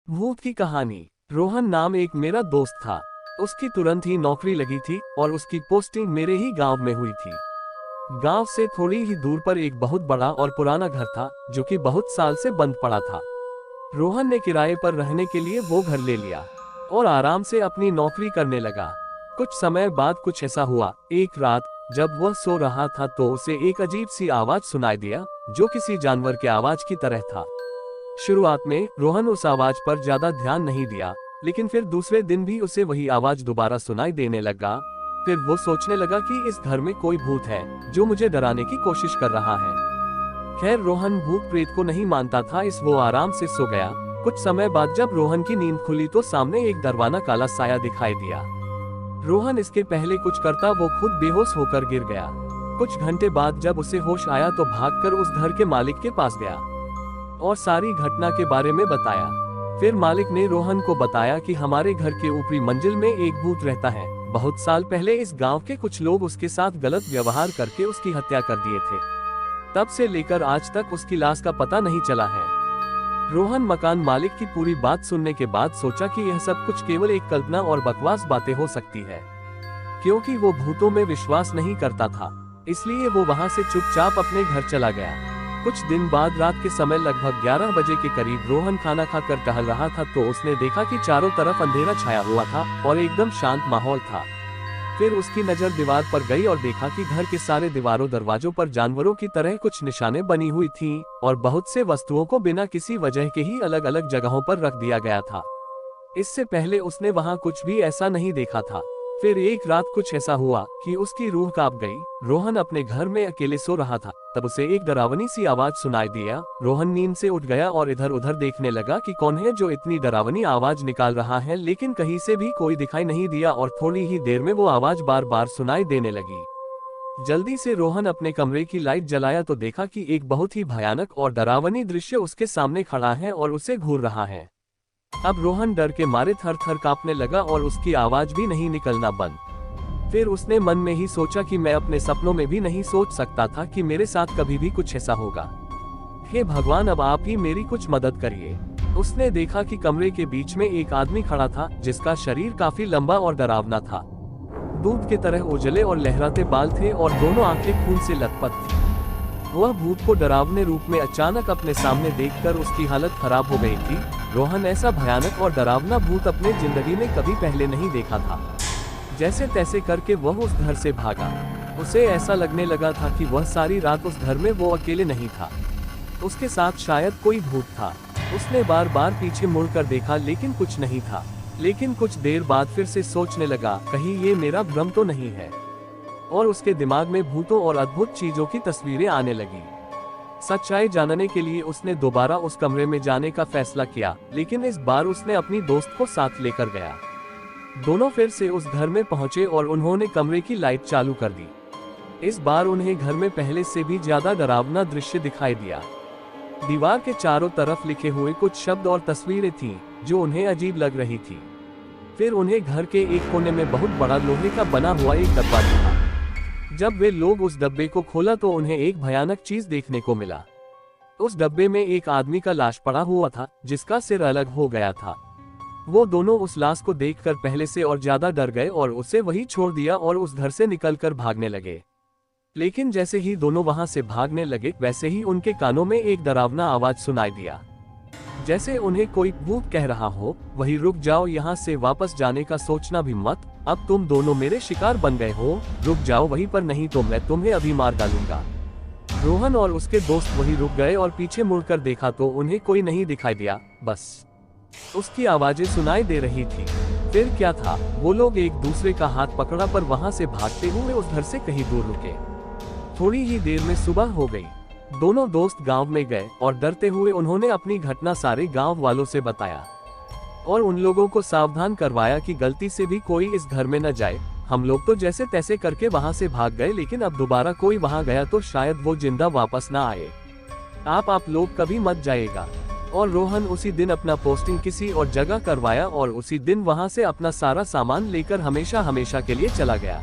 भूत की कहानी। रोहन नाम एक मेरा दोस्त था। उसकी तुरंत ही नौकरी लगी थी और उसकी पोस्टिंग मेरे ही गांव में हुई थी। गांव से थोड़ी ही दूर पर एक बहुत बड़ा और पुराना घर था जो कि बहुत साल से बंद पड़ा था। रोहन ने किराए पर रहने के लिए वो घर ले लिया और आराम से अपनी नौकरी करने लगा। कुछ समय बाद कुछ ऐसा हुआ, एक रात जब वह सो रहा था तो उसे एक अजीब सी आवाज सुनाई दिया जो किसी जानवर के आवाज की तरह था। शुरुआत में रोहन उस आवाज पर ज्यादा ध्यान नहीं दिया, लेकिन फिर दूसरे दिन भी उसे वही आवाज दोबारा सुनाई देने लगा। फिर वो सोचने लगा कि इस घर में कोई भूत है जो मुझे डराने की कोशिश कर रहा है। खैर रोहन भूत प्रेत को नहीं मानता था, इस वो आराम से सो गया। कुछ समय बाद जब रोहन की नींद खुली तो सामने एक दरवाना काला साया दिखाई दिया। रोहन इसके पहले कुछ करता वो खुद बेहोश होकर गिर गया। कुछ घंटे बाद जब उसे होश आया तो भागकर उस घर के मालिक के पास गया और सारी घटना के बारे में बताया। फिर मालिक ने रोहन को बताया कि हमारे घर के ऊपरी मंजिल में एक भूत रहता है। बहुत साल पहले इस गांव के कुछ लोग उसके साथ गलत व्यवहार करके उसकी हत्या कर दिए थे। तब से लेकर आज तक उसकी लाश का पता नहीं चला है। रोहन मकान मालिक की पूरी बात सुनने के बाद सोचा कि यह सब कुछ केवल एक कल्पना और बकवास बातें हो सकती है, क्योंकि वो भूतों में विश्वास नहीं करता था। इसलिए वो वहां से चुपचाप अपने घर चला गया। कुछ दिन बाद रात के समय लगभग 11 बजे के करीब रोहन खाना खाकर टहल रहा था तो उसने देखा कि चारों तरफ अंधेरा छाया हुआ था और एकदम शांत माहौल था। फिर उसकी नजर दीवार पर गई और देखा कि घर के सारे दीवारों दरवाजों पर जानवरों की तरह कुछ निशाने बनी हुई थीं और बहुत से वस्तुओं को बिना किसी वजह के ही अलग अलग जगहों पर रख दिया गया था। इससे पहले उसने वहां कुछ भी ऐसा नहीं देखा था। फिर एक रात कुछ ऐसा हुआ कि उसकी रूह कांप गई। रोहन अपने घर में अकेले सो रहा था, तब उसे एक डरावनी सी आवाज सुनाई दिया। रोहन नींद से उठ गया और इधर उधर देखने लगा कि कौन है जो इतनी डरावनी आवाज निकाल रहा है, लेकिन कहीं से भी कोई दिखाई नहीं दिया और थोड़ी ही देर में वो आवाज बार बार सुनाई देने लगी। जल्दी से रोहन अपने कमरे की लाइट जलाया तो देखा कि एक बहुत ही भयानक और डरावनी दृश्य उसके सामने खड़ा है और उसे घूर रहा है। अब रोहन डर के मारे थर थर कांपने लगा और उसकी आवाज भी नहीं निकलना बंद। फिर उसने मन में ही सोचा कि मैं अपने सपनों में भी नहीं सोच सकता था कि मेरे साथ कभी भी कुछ ऐसा होगा। हे भगवान, अब आप ही मेरी कुछ मदद करिए। उसने देखा कि कमरे के बीच में एक आदमी खड़ा था जिसका शरीर काफी लंबा और डरावना था। दूध की तरह उजले और लहराते बाल थे और दोनों आंखें खून से लथपथ थी। वह भूत को डरावने रूप में अचानक अपने सामने देखकर उसकी हालत खराब हो गई थी। रोहन ऐसा भयानक और डरावना भूत अपने जिंदगी में कभी पहले नहीं देखा था। जैसे तैसे करके वह उस घर से भागा। उसे ऐसा लगने लगा था कि वह सारी रात उस घर में वो अकेले नहीं था, उसके साथ शायद कोई भूत था। उसने बार बार पीछे मुड़कर देखा लेकिन कुछ नहीं था। लेकिन कुछ देर बाद फिर से सोचने लगा, कहीं ये मेरा भ्रम तो नहीं है, और उसके दिमाग में भूतों और अद्भुत चीजों की तस्वीरें आने लगी। सच्चाई जानने के लिए उसने दोबारा उस कमरे में जाने का फैसला किया, लेकिन इस बार उसने अपनी दोस्त को साथ लेकर गया। दोनों फिर से उस घर में पहुंचे और उन्होंने कमरे की लाइट चालू कर दी। इस बार उन्हें घर में पहले से भी ज्यादा डरावना दृश्य दिखाई दिया। दीवार के चारों तरफ लिखे हुए कुछ शब्द और तस्वीरें थीं जो उन्हें अजीब लग रही थी। फिर उन्हें घर के एक कोने में बहुत बड़ा लोहे का बना हुआ एक डब्बा दिखा। जब वे लोग उस डब्बे को खोला तो उन्हें एक भयानक चीज देखने को मिला। उस डब्बे में एक आदमी का लाश पड़ा हुआ था जिसका सिर अलग हो गया था। वो दोनों उस लाश को देखकर पहले से और ज्यादा डर गए और उसे वहीं छोड़ दिया और उस घर से निकलकर भागने लगे। लेकिन जैसे ही दोनों वहां से भागने लगे वैसे ही उनके कानों में एक डरावना आवाज सुनाई दिया, जैसे उन्हें कोई भूत कह रहा हो, वही रुक जाओ, यहाँ से वापस जाने का सोचना भी मत, अब तुम दोनों मेरे शिकार बन गए हो, रुक जाओ वहीं पर, नहीं तो मैं तुम्हें अभी मार डालूंगा। रोहन और उसके दोस्त वहीं रुक गए और पीछे मुड़कर देखा तो उन्हें कोई नहीं दिखाई दिया, बस उसकी आवाजें सुनाई दे रही थी। फिर क्या था, वो लोग एक दूसरे का हाथ पकड़ा पर वहां से भागते हुए उस घर से कहीं दूर रुके। थोड़ी ही देर में सुबह हो गई। दोनों दोस्त गांव में गए और डरते हुए उन्होंने अपनी घटना सारे गांव वालों से बताया और उन लोगों को सावधान करवाया कि गलती से भी कोई इस घर में न जाए। हम लोग तो जैसे तैसे करके वहां से भाग गए, लेकिन अब दोबारा कोई वहां गया तो शायद वो जिंदा वापस ना आए। आप लोग कभी मत जाइएगा। और रोहन उसी दिन अपना पोस्टिंग किसी और जगह करवाया और उसी दिन वहां से अपना सारा सामान लेकर हमेशा हमेशा के लिए चला गया।